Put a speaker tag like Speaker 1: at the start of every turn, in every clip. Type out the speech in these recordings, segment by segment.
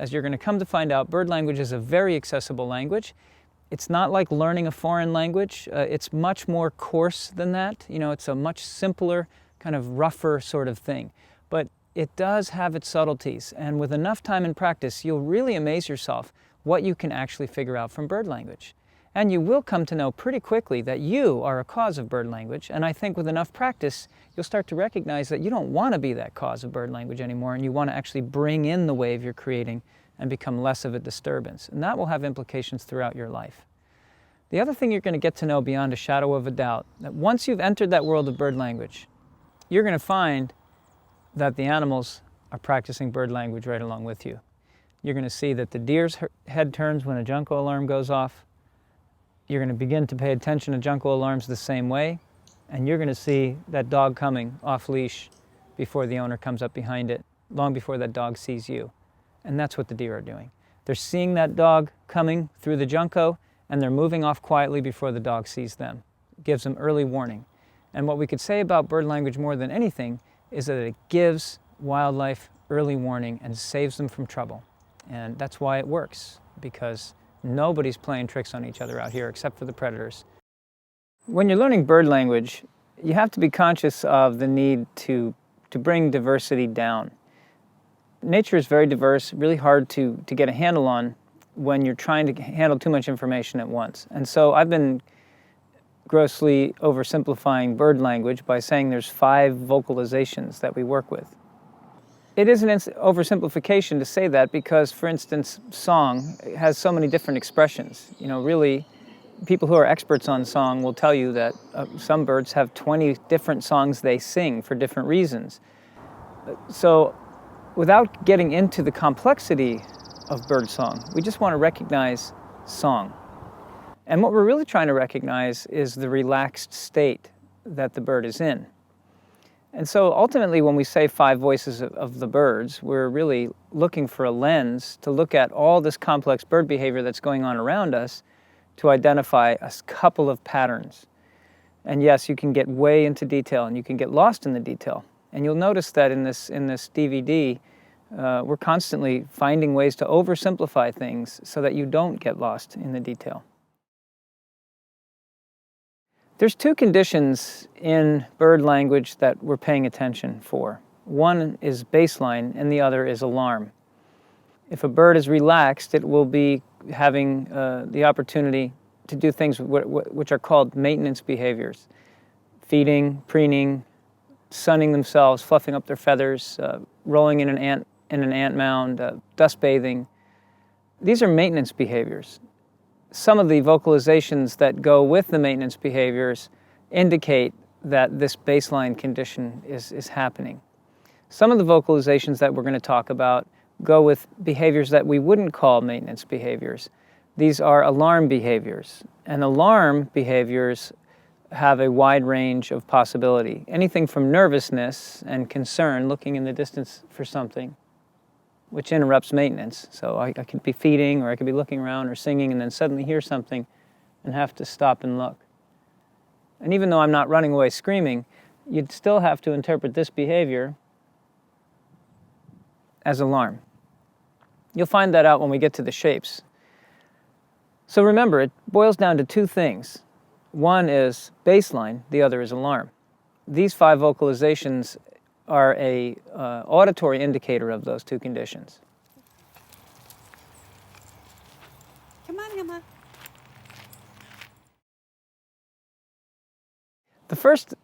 Speaker 1: as you're going to come to find out, bird language is a very accessible language. It's not like learning a foreign language. It's much more coarse than that. You know, it's a much simpler, kind of rougher sort of thing. But it does have its subtleties, and with enough time and practice, you'll really amaze yourself what you can actually figure out from bird language. And you will come to know pretty quickly that you are a cause of bird language, and I think with enough practice, you'll start to recognize that you don't want to be that cause of bird language anymore, and you want to actually bring in the wave you're creating and become less of a disturbance. And that will have implications throughout your life. The other thing you're going to get to know beyond a shadow of a doubt, that once you've entered that world of bird language, you're going to find that the animals are practicing bird language right along with you. You're going to see that the deer's head turns when a junco alarm goes off. You're going to begin to pay attention to junco alarms the same way, and you're going to see that dog coming off leash before the owner comes up behind it, long before that dog sees you. And that's what the deer are doing. They're seeing that dog coming through the junco, and they're moving off quietly before the dog sees them. It gives them early warning. And what we could say about bird language more than anything is that it gives wildlife early warning and saves them from trouble. And that's why it works, because nobody's playing tricks on each other out here except for the predators. When you're learning bird language, you have to be conscious of the need to bring diversity down. Nature is very diverse, really hard to get a handle on when you're trying to handle too much information at once. And so I've been grossly oversimplifying bird language by saying there's 5 vocalizations that we work with. It is an oversimplification to say that because, for instance, song has so many different expressions. You know, really, people who are experts on song will tell you that some birds have 20 different songs they sing for different reasons. So, without getting into the complexity of bird song, we just want to recognize song. And what we're really trying to recognize is the relaxed state that the bird is in. And so ultimately, when we say 5 voices of the birds, we're really looking for a lens to look at all this complex bird behavior that's going on around us to identify a couple of patterns. And yes, you can get way into detail and you can get lost in the detail. And you'll notice that in this DVD, we're constantly finding ways to oversimplify things so that you don't get lost in the detail. There's 2 conditions in bird language that we're paying attention for. One is baseline and the other is alarm. If a bird is relaxed, it will be having the opportunity to do things which are called maintenance behaviors. Feeding, preening, sunning themselves, fluffing up their feathers, rolling in an ant mound, dust bathing. These are maintenance behaviors. Some of the vocalizations that go with the maintenance behaviors indicate that this baseline condition is happening. Some of the vocalizations that we're going to talk about go with behaviors that we wouldn't call maintenance behaviors. These are alarm behaviors. And alarm behaviors have a wide range of possibility. Anything from nervousness and concern, looking in the distance for something, which interrupts maintenance. So I could be feeding, or I could be looking around or singing, and then suddenly hear something and have to stop and look. And even though I'm not running away screaming, you'd still have to interpret this behavior as alarm. You'll find that out when we get to the shapes. So remember, it boils down to 2 things. One is baseline, the other is alarm. These 5 vocalizations are a auditory indicator of those 2 conditions.
Speaker 2: Come on, Emma.
Speaker 1: The first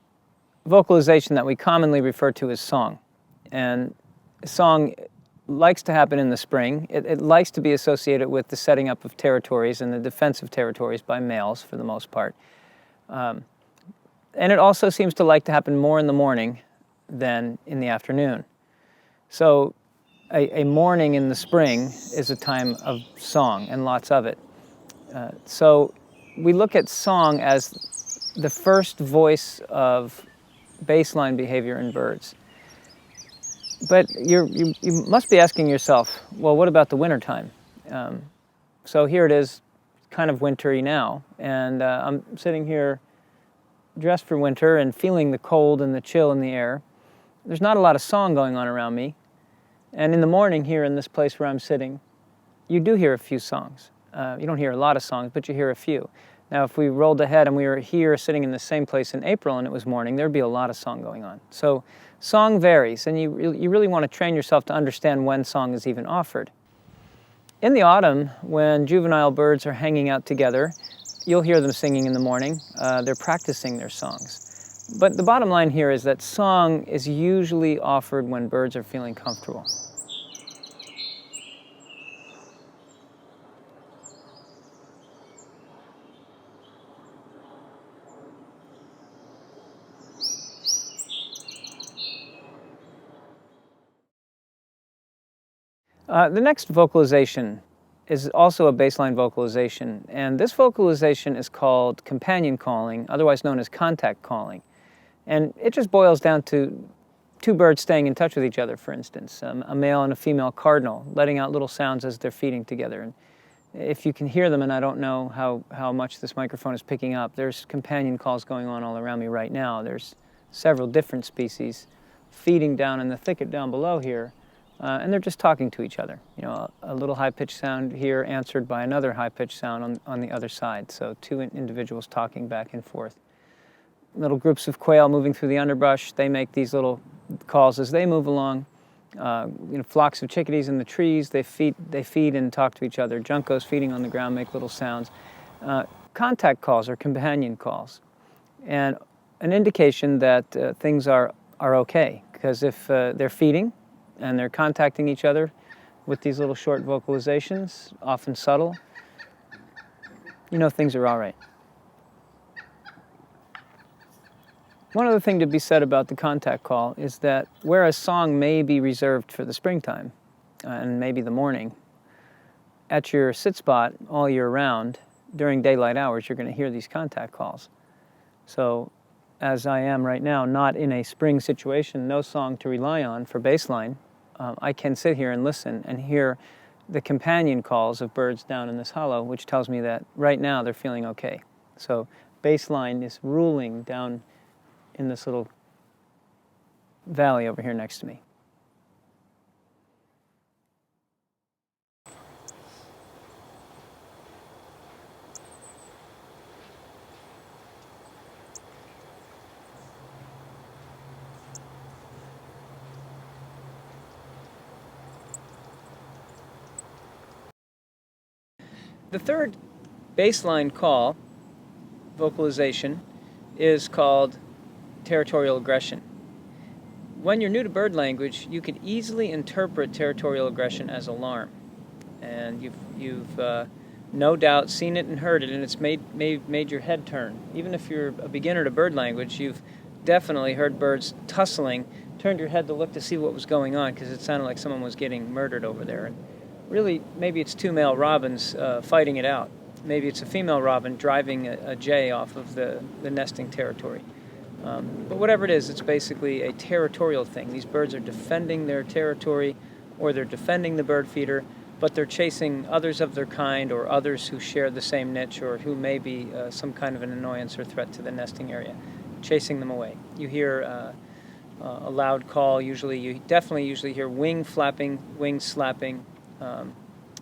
Speaker 1: vocalization that we commonly refer to as song. And song likes to happen in the spring. It likes to be associated with the setting up of territories and the defense of territories by males for the most part. And it also seems to like to happen more in the morning than in the afternoon. So a morning in the spring is a time of song, and lots of it. So we look at song as the first voice of baseline behavior in birds. But you must be asking yourself, well, what about the wintertime? So here it is, kind of wintry now, and I'm sitting here dressed for winter and feeling the cold and the chill in the air. There's not a lot of song going on around me. And in the morning here in this place where I'm sitting, you do hear a few songs. You don't hear a lot of songs, but you hear a few. Now, if we rolled ahead and we were here sitting in the same place in April and it was morning, there'd be a lot of song going on. So song varies, and you really want to train yourself to understand when song is even offered. In the autumn, when juvenile birds are hanging out together, you'll hear them singing in the morning. They're practicing their songs. But the bottom line here is that song is usually offered when birds are feeling comfortable. The next vocalization is also a baseline vocalization, and this vocalization is called companion calling, otherwise known as contact calling. And it just boils down to two birds staying in touch with each other, for instance, a male and a female cardinal, letting out little sounds as they're feeding together. And if you can hear them, and I don't know how much this microphone is picking up, there's companion calls going on all around me right now. There's several different species feeding down in the thicket down below here. And they're just talking to each other. You know, a little high-pitched sound here answered by another high-pitched sound on the other side. So two individuals talking back and forth. Little groups of quail moving through the underbrush. They make these little calls as they move along. Flocks of chickadees in the trees. They feed and talk to each other. Juncos feeding on the ground make little sounds. Contact calls are companion calls, and an indication that things are okay. Because if they're feeding and they're contacting each other with these little short vocalizations, often subtle, you know things are all right. One other thing to be said about the contact call is that whereas song may be reserved for the springtime and maybe the morning, at your sit spot all year round, during daylight hours, you're going to hear these contact calls. So, as I am right now, not in a spring situation, no song to rely on for baseline, I can sit here and listen and hear the companion calls of birds down in this hollow, which tells me that right now they're feeling okay. So baseline is ruling down in this little valley over here next to me. The third baseline call, vocalization, is called territorial aggression. When you're new to bird language, you can easily interpret territorial aggression as alarm. And you've no doubt seen it and heard it, and it's made your head turn. Even if you're a beginner to bird language, you've definitely heard birds tussling, turned your head to look to see what was going on, because it sounded like someone was getting murdered over there. And really, maybe it's two male robins fighting it out. Maybe it's a female robin driving a jay off of the nesting territory. But whatever it is, it's basically a territorial thing. These birds are defending their territory, or they're defending the bird feeder, but they're chasing others of their kind or others who share the same niche or who may be some kind of an annoyance or threat to the nesting area, chasing them away. You hear a loud call. You definitely usually hear wing flapping, wing slapping,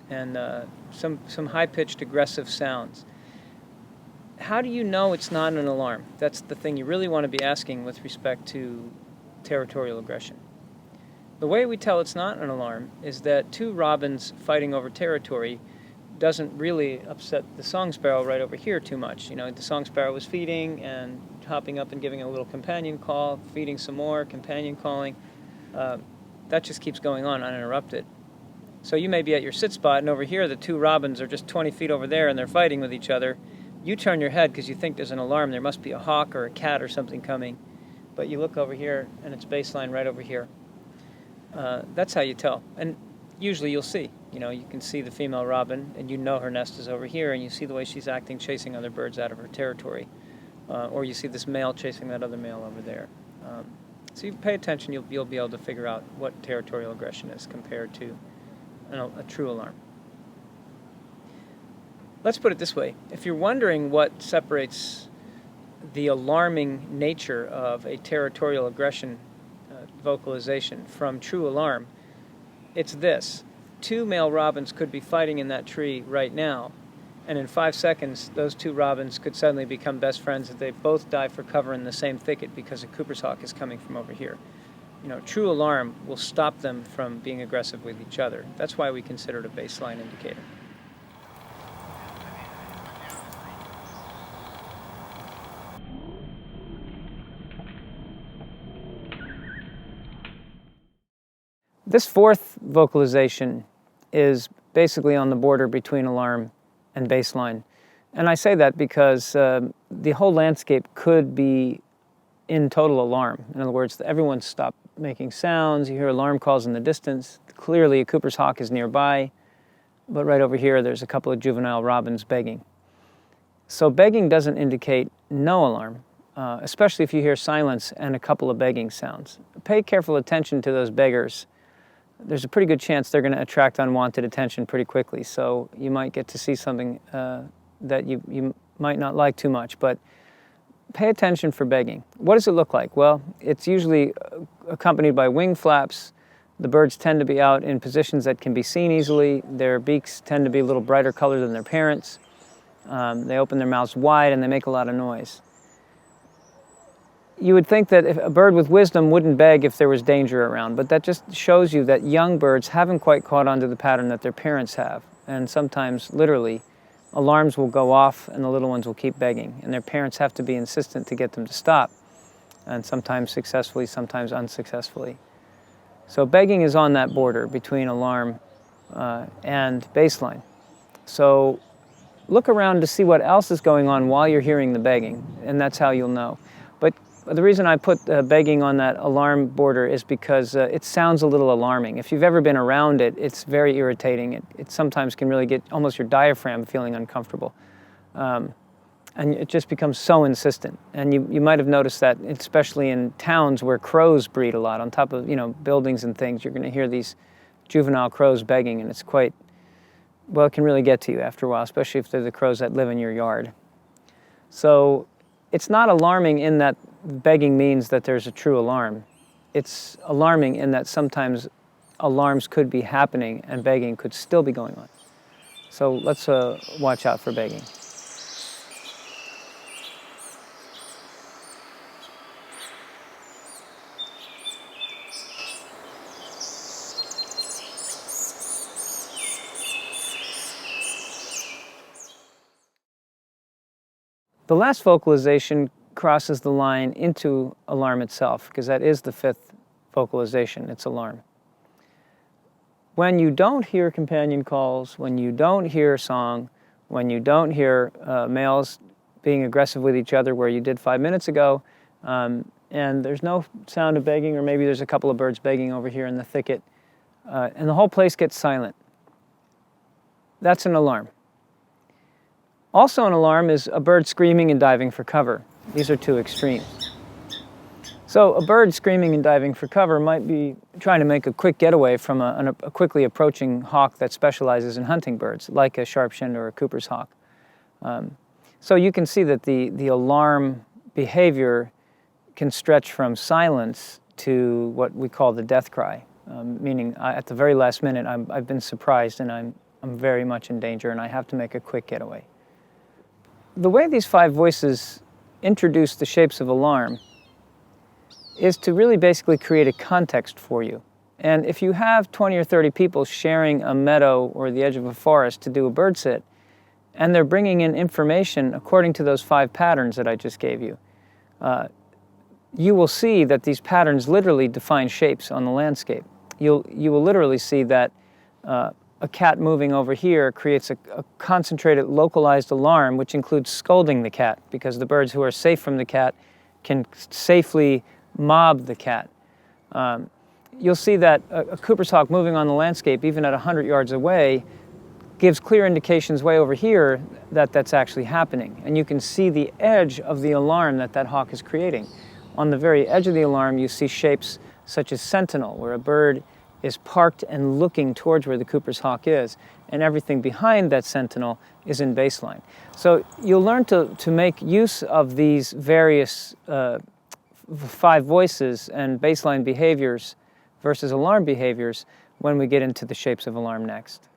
Speaker 1: and some high-pitched aggressive sounds. How do you know it's not an alarm? That's the thing you really want to be asking with respect to territorial aggression. The way we tell it's not an alarm is that two robins fighting over territory doesn't really upset the song sparrow right over here too much. You know, the song sparrow was feeding and hopping up and giving a little companion call, feeding some more, companion calling. That just keeps going on uninterrupted. So you may be at your sit spot, and over here the two robins are just 20 feet over there and they're fighting with each other. You turn your head because you think there's an alarm. There must be a hawk or a cat or something coming. But you look over here and it's baseline right over here. That's how you tell. And usually you'll see. You know, you can see the female robin and you know her nest is over here, and you see the way she's acting, chasing other birds out of her territory. Or you see this male chasing that other male over there. So you pay attention, you'll be able to figure out what territorial aggression is compared to a true alarm. Let's put it this way. If you're wondering what separates the alarming nature of a territorial aggression vocalization from true alarm, it's this. two male robins could be fighting in that tree right now, and in 5 seconds, those two robins could suddenly become best friends if they both dive for cover in the same thicket because a Cooper's hawk is coming from over here. True alarm will stop them from being aggressive with each other. That's why we consider it a baseline indicator. This fourth vocalization is basically on the border between alarm and baseline. And I say that because the whole landscape could be in total alarm. In other words, everyone's stopped making sounds. You hear alarm calls in the distance. Clearly a Cooper's hawk is nearby, but right over here there's a couple of juvenile robins begging. So begging doesn't indicate no alarm, especially if you hear silence and a couple of begging sounds. Pay careful attention to those beggars. There's a pretty good chance they're going to attract unwanted attention pretty quickly, so you might get to see something that you might not like too much, but pay attention for begging. What does it look like? Well, it's usually accompanied by wing flaps. The birds tend to be out in positions that can be seen easily. Their beaks tend to be a little brighter color than their parents'. They open their mouths wide and they make a lot of noise. You would think that if a bird with wisdom wouldn't beg if there was danger around, but that just shows you that young birds haven't quite caught on to the pattern that their parents have. And sometimes, literally, alarms will go off and the little ones will keep begging. And their parents have to be insistent to get them to stop. And sometimes successfully, sometimes unsuccessfully. So begging is on that border between alarm and baseline. So look around to see what else is going on while you're hearing the begging, and that's how you'll know. But the reason I put begging on that alarm border is because it sounds a little alarming. If you've ever been around it, it's very irritating. It sometimes can really get almost your diaphragm feeling uncomfortable. And it just becomes so insistent. And you might have noticed that, especially in towns where crows breed a lot, on top of buildings and things, you're going to hear these juvenile crows begging, and it's quite, well, it can really get to you after a while, especially if they're the crows that live in your yard. So it's not alarming in that begging means that there's a true alarm. It's alarming in that sometimes alarms could be happening and begging could still be going on. So let's watch out for begging. The last vocalization crosses the line into alarm itself, because that is the fifth vocalization, it's alarm. When you don't hear companion calls, when you don't hear song, when you don't hear males being aggressive with each other where you did 5 minutes ago, and there's no sound of begging, or maybe there's a couple of birds begging over here in the thicket, and the whole place gets silent, that's an alarm. Also an alarm is a bird screaming and diving for cover. These are two extremes. So a bird screaming and diving for cover might be trying to make a quick getaway from a quickly approaching hawk that specializes in hunting birds, like a sharp-shinned or a Cooper's hawk. So you can see that the alarm behavior can stretch from silence to what we call the death cry, meaning at the very last minute I've been surprised and I'm very much in danger and I have to make a quick getaway. The way these 5 voices introduce the shapes of alarm is to really basically create a context for you. And if you have 20 or 30 people sharing a meadow or the edge of a forest to do a bird sit, and they're bringing in information according to those 5 patterns that I just gave you, you will see that these patterns literally define shapes on the landscape. You will literally see that a cat moving over here creates a concentrated, localized alarm, which includes scolding the cat, because the birds who are safe from the cat can safely mob the cat. You'll see that a Cooper's hawk moving on the landscape, even at 100 yards away, gives clear indications way over here that that's actually happening. And you can see the edge of the alarm that hawk is creating. On the very edge of the alarm, you see shapes such as sentinel, where a bird is parked and looking towards where the Cooper's hawk is, and everything behind that sentinel is in baseline. So you'll learn to make use of these various 5 voices and baseline behaviors versus alarm behaviors when we get into the shapes of alarm next.